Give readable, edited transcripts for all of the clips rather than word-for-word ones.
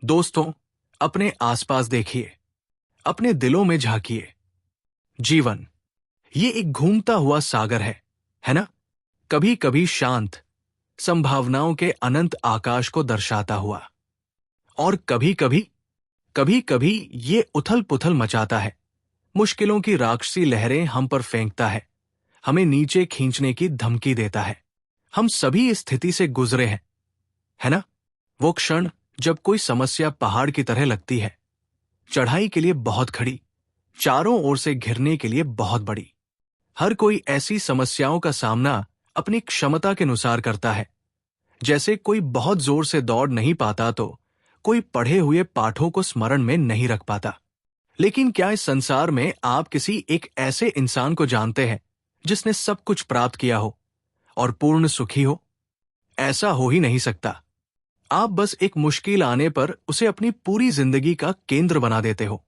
दोस्तों, अपने आसपास देखिए, अपने दिलों में झांकिए। जीवन ये एक घूमता हुआ सागर है ना? कभी कभी शांत, संभावनाओं के अनंत आकाश को दर्शाता हुआ, और कभी कभी ये उथल पुथल मचाता है। मुश्किलों की राक्षसी लहरें हम पर फेंकता है, हमें नीचे खींचने की धमकी देता है। हम सभी इस स्थिति से गुजरे हैं, है ना? वो क्षण जब कोई समस्या पहाड़ की तरह लगती है, चढ़ाई के लिए बहुत खड़ी, चारों ओर से घिरने के लिए बहुत बड़ी। हर कोई ऐसी समस्याओं का सामना अपनी क्षमता के अनुसार करता है। जैसे कोई बहुत जोर से दौड़ नहीं पाता तो कोई पढ़े हुए पाठों को स्मरण में नहीं रख पाता। लेकिन क्या इस संसार में आप किसी एक ऐसे इंसान को जानते हैं जिसने सब कुछ प्राप्त किया हो और पूर्ण सुखी हो? ऐसा हो ही नहीं सकता। आप बस एक मुश्किल आने पर उसे अपनी पूरी जिंदगी का केंद्र बना देते हो।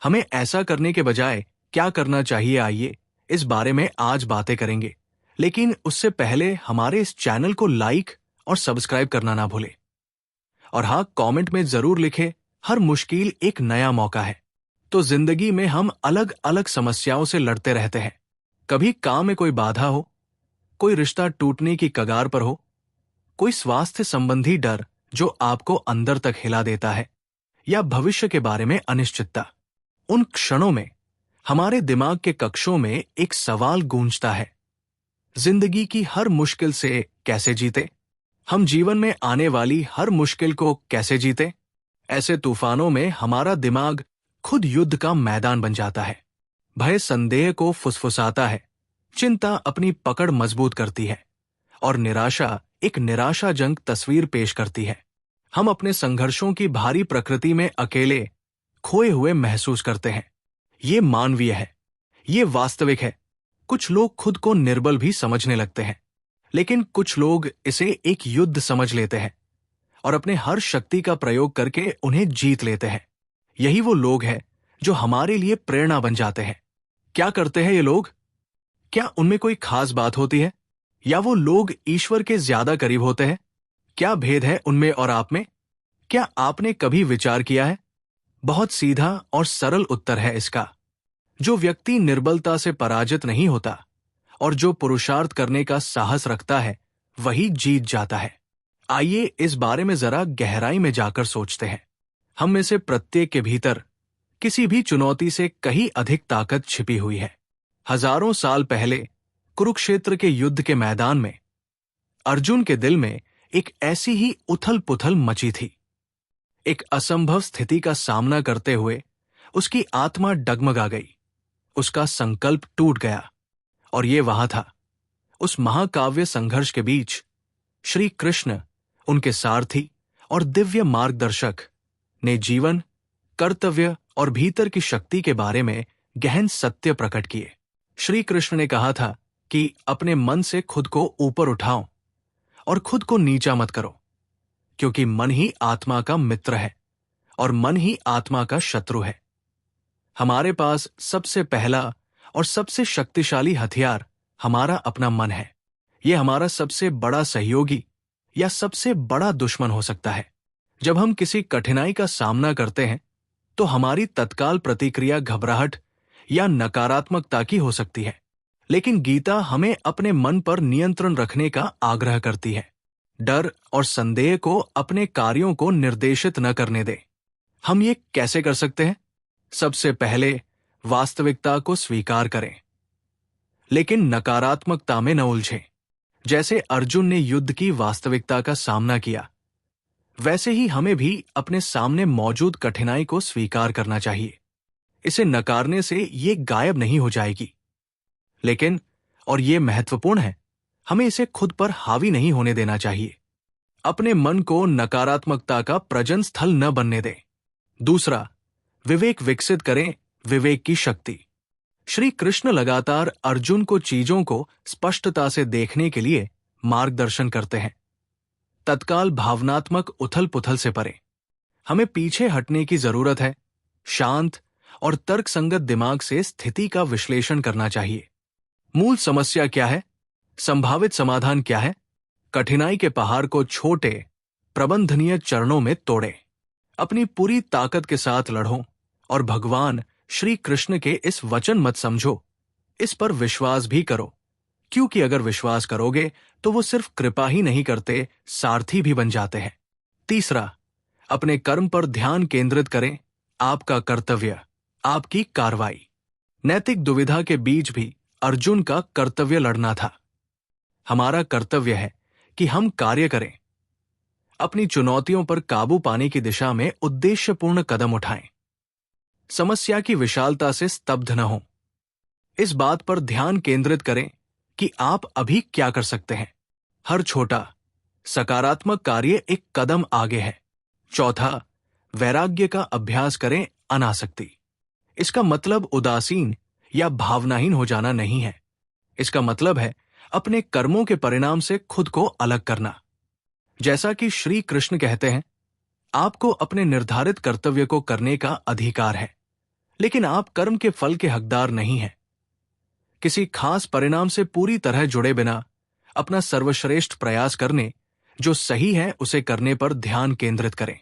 हमें ऐसा करने के बजाय क्या करना चाहिए, आइए इस बारे में आज बातें करेंगे। लेकिन उससे पहले हमारे इस चैनल को लाइक और सब्सक्राइब करना ना भूले। और हाँ, कमेंट में जरूर लिखें, हर मुश्किल एक नया मौका है। तो जिंदगी में हम अलग अलग समस्याओं से लड़ते रहते हैं। कभी काम में कोई बाधा हो, कोई रिश्ता टूटने की कगार पर हो, कोई स्वास्थ्य संबंधी डर जो आपको अंदर तक हिला देता है, या भविष्य के बारे में अनिश्चितता। उन क्षणों में हमारे दिमाग के कक्षों में एक सवाल गूंजता है, जिंदगी की हर मुश्किल से कैसे जीते? हम जीवन में आने वाली हर मुश्किल को कैसे जीते? ऐसे तूफानों में हमारा दिमाग खुद युद्ध का मैदान बन जाता है। भय संदेह को फुसफुसाता है, चिंता अपनी पकड़ मजबूत करती है, और निराशा एक निराशाजनक तस्वीर पेश करती है। हम अपने संघर्षों की भारी प्रकृति में अकेले, खोए हुए महसूस करते हैं। ये मानवीय है, ये वास्तविक है। कुछ लोग खुद को निर्बल भी समझने लगते हैं, लेकिन कुछ लोग इसे एक युद्ध समझ लेते हैं और अपने हर शक्ति का प्रयोग करके उन्हें जीत लेते हैं। यही वो लोग हैं जो हमारे लिए प्रेरणा बन जाते हैं। क्या करते हैं ये लोग? क्या उनमें कोई खास बात होती है, या वो लोग ईश्वर के ज्यादा करीब होते हैं? क्या भेद है उनमें और आप में? क्या आपने कभी विचार किया है? बहुत सीधा और सरल उत्तर है इसका। जो व्यक्ति निर्बलता से पराजित नहीं होता और जो पुरुषार्थ करने का साहस रखता है, वही जीत जाता है। आइए इस बारे में जरा गहराई में जाकर सोचते हैं। हम में से प्रत्येक के भीतर किसी भी चुनौती से कहीं अधिक ताकत छिपी हुई है। हजारों साल पहले कुरुक्षेत्र के युद्ध के मैदान में अर्जुन के दिल में एक ऐसी ही उथल पुथल मची थी। एक असंभव स्थिति का सामना करते हुए उसकी आत्मा डगमगा गई, उसका संकल्प टूट गया। और ये वहां था, उस महाकाव्य संघर्ष के बीच श्री कृष्ण, उनके सारथी और दिव्य मार्गदर्शक, ने जीवन, कर्तव्य और भीतर की शक्ति के बारे में गहन सत्य प्रकट किए। श्री कृष्ण ने कहा था कि अपने मन से खुद को ऊपर उठाओ और खुद को नीचा मत करो, क्योंकि मन ही आत्मा का मित्र है और मन ही आत्मा का शत्रु है। हमारे पास सबसे पहला और सबसे शक्तिशाली हथियार हमारा अपना मन है। यह हमारा सबसे बड़ा सहयोगी या सबसे बड़ा दुश्मन हो सकता है। जब हम किसी कठिनाई का सामना करते हैं तो हमारी तत्काल प्रतिक्रिया घबराहट या नकारात्मकता की हो सकती है, लेकिन गीता हमें अपने मन पर नियंत्रण रखने का आग्रह करती है। डर और संदेह को अपने कार्यों को निर्देशित न करने दे। हम ये कैसे कर सकते हैं? सबसे पहले वास्तविकता को स्वीकार करें, लेकिन नकारात्मकता में न उलझें। जैसे अर्जुन ने युद्ध की वास्तविकता का सामना किया, वैसे ही हमें भी अपने सामने मौजूद कठिनाई को स्वीकार करना चाहिए। इसे नकारने से ये गायब नहीं हो जाएगी, लेकिन, और ये महत्वपूर्ण है, हमें इसे खुद पर हावी नहीं होने देना चाहिए। अपने मन को नकारात्मकता का प्रजन स्थल न बनने दें। दूसरा, विवेक विकसित करें, विवेक की शक्ति। श्री कृष्ण लगातार अर्जुन को चीजों को स्पष्टता से देखने के लिए मार्गदर्शन करते हैं। तत्काल भावनात्मक उथल पुथल से परे हमें पीछे हटने की जरूरत है। शांत और तर्कसंगत दिमाग से स्थिति का विश्लेषण करना चाहिए। मूल समस्या क्या है? संभावित समाधान क्या है? कठिनाई के पहाड़ को छोटे, प्रबंधनीय चरणों में तोड़ें। अपनी पूरी ताकत के साथ लड़ो और भगवान श्री कृष्ण के इस वचन मत समझो, इस पर विश्वास भी करो, क्योंकि अगर विश्वास करोगे तो वो सिर्फ कृपा ही नहीं करते, सारथी भी बन जाते हैं। तीसरा, अपने कर्म पर ध्यान केंद्रित करें। आपका कर्तव्य, आपकी कार्रवाई। नैतिक दुविधा के बीच भी अर्जुन का कर्तव्य लड़ना था। हमारा कर्तव्य है कि हम कार्य करें, अपनी चुनौतियों पर काबू पाने की दिशा में उद्देश्यपूर्ण कदम उठाएं, समस्या की विशालता से स्तब्ध न हो। इस बात पर ध्यान केंद्रित करें कि आप अभी क्या कर सकते हैं। हर छोटा सकारात्मक कार्य एक कदम आगे है। चौथा, वैराग्य का अभ्यास करें, अनासक्ति। इसका मतलब उदासीन या भावनाहीन हो जाना नहीं है। इसका मतलब है अपने कर्मों के परिणाम से खुद को अलग करना। जैसा कि श्री कृष्ण कहते हैं, आपको अपने निर्धारित कर्तव्य को करने का अधिकार है, लेकिन आप कर्म के फल के हकदार नहीं हैं। किसी खास परिणाम से पूरी तरह जुड़े बिना अपना सर्वश्रेष्ठ प्रयास करने, जो सही है उसे करने पर ध्यान केंद्रित करें।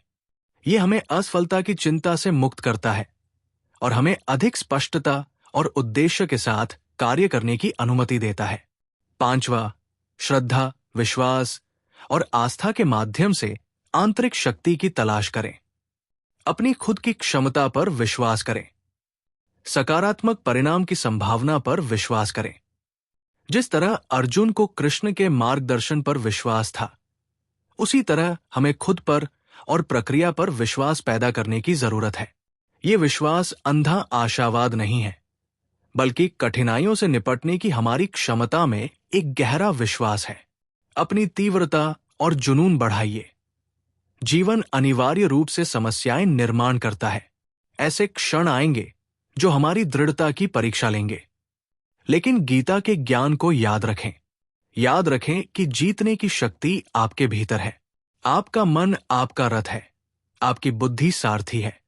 यह हमें असफलता की चिंता से मुक्त करता है और हमें अधिक स्पष्टता और उद्देश्य के साथ कार्य करने की अनुमति देता है। पांचवा, श्रद्धा, विश्वास और आस्था के माध्यम से आंतरिक शक्ति की तलाश करें। अपनी खुद की क्षमता पर विश्वास करें। सकारात्मक परिणाम की संभावना पर विश्वास करें। जिस तरह अर्जुन को कृष्ण के मार्गदर्शन पर विश्वास था, उसी तरह हमें खुद पर और प्रक्रिया पर विश्वास पैदा करने की जरूरत है। ये विश्वास अंधा आशावाद नहीं है, बल्कि कठिनाइयों से निपटने की हमारी क्षमता में एक गहरा विश्वास है। अपनी तीव्रता और जुनून बढ़ाइए। जीवन अनिवार्य रूप से समस्याएं निर्माण करता है। ऐसे क्षण आएंगे जो हमारी दृढ़ता की परीक्षा लेंगे, लेकिन गीता के ज्ञान को याद रखें। याद रखें कि जीतने की शक्ति आपके भीतर है। आपका मन आपका रथ है, आपकी बुद्धि सारथी है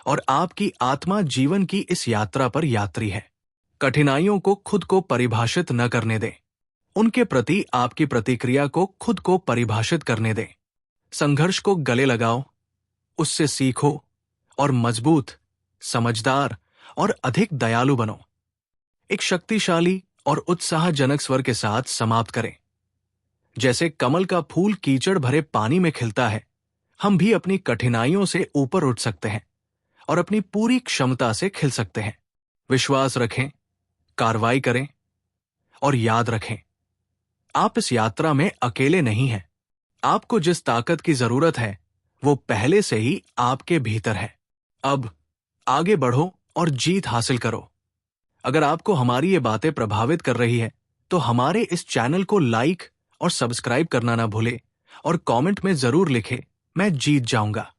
और आपकी आत्मा जीवन की इस यात्रा पर यात्री है। कठिनाइयों को खुद को परिभाषित न करने दें। उनके प्रति आपकी प्रतिक्रिया को खुद को परिभाषित करने दें। संघर्ष को गले लगाओ, उससे सीखो और मजबूत, समझदार और अधिक दयालु बनो। एक शक्तिशाली और उत्साहजनक स्वर के साथ समाप्त करें। जैसे कमल का फूल कीचड़ भरे पानी में खिलता है, हम भी अपनी कठिनाइयों से ऊपर उठ सकते हैं और अपनी पूरी क्षमता से खिल सकते हैं। विश्वास रखें, कार्रवाई करें और याद रखें, आप इस यात्रा में अकेले नहीं हैं। आपको जिस ताकत की जरूरत है, वो पहले से ही आपके भीतर है। अब आगे बढ़ो और जीत हासिल करो। अगर आपको हमारी ये बातें प्रभावित कर रही है, तो हमारे इस चैनल को लाइक और सब्सक्राइब करना ना भूले और कमेंट में जरूर लिखें, मैं जीत जाऊंगा।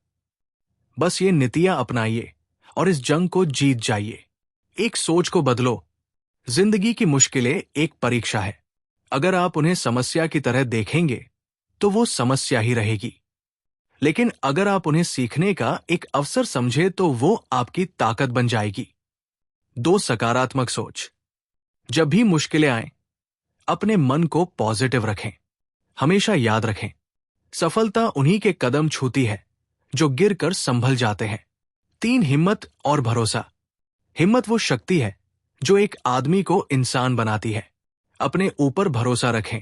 बस ये नीतियां अपनाइए और इस जंग को जीत जाइए। एक सोच को बदलो। जिंदगी की मुश्किलें एक परीक्षा है। अगर आप उन्हें समस्या की तरह देखेंगे, तो वो समस्या ही रहेगी। लेकिन अगर आप उन्हें सीखने का एक अवसर समझे, तो वो आपकी ताकत बन जाएगी। 2, सकारात्मक सोच। जब भी मुश्किलें आएं, अपने मन को पॉजिटिव रखें। हमेशा याद रखें, सफलता उन्हीं के कदम छूती है जो गिरकर संभल जाते हैं। 3, हिम्मत और भरोसा। हिम्मत वो शक्ति है जो एक आदमी को इंसान बनाती है। अपने ऊपर भरोसा रखें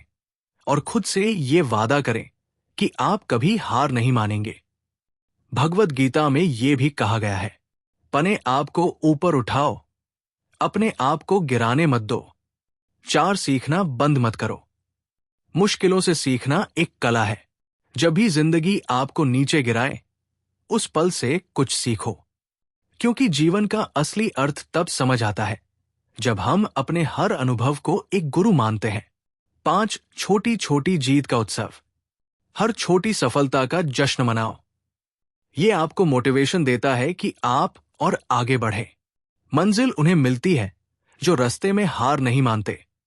और खुद से ये वादा करें कि आप कभी हार नहीं मानेंगे। भगवद गीता में ये भी कहा गया है, अपने आप को ऊपर उठाओ, अपने आप को गिराने मत दो। 4, सीखना बंद मत करो। मुश्किलों से सीखना एक कला है। जब भी जिंदगी आपको नीचे गिराए, उस पल से कुछ सीखो, क्योंकि जीवन का असली अर्थ तब समझ आता है जब हम अपने हर अनुभव को एक गुरु मानते हैं। 5, छोटी छोटी जीत का उत्सव। हर छोटी सफलता का जश्न मनाओ। ये आपको मोटिवेशन देता है कि आप और आगे बढ़े। मंजिल उन्हें मिलती है जो रास्ते में हार नहीं मानते।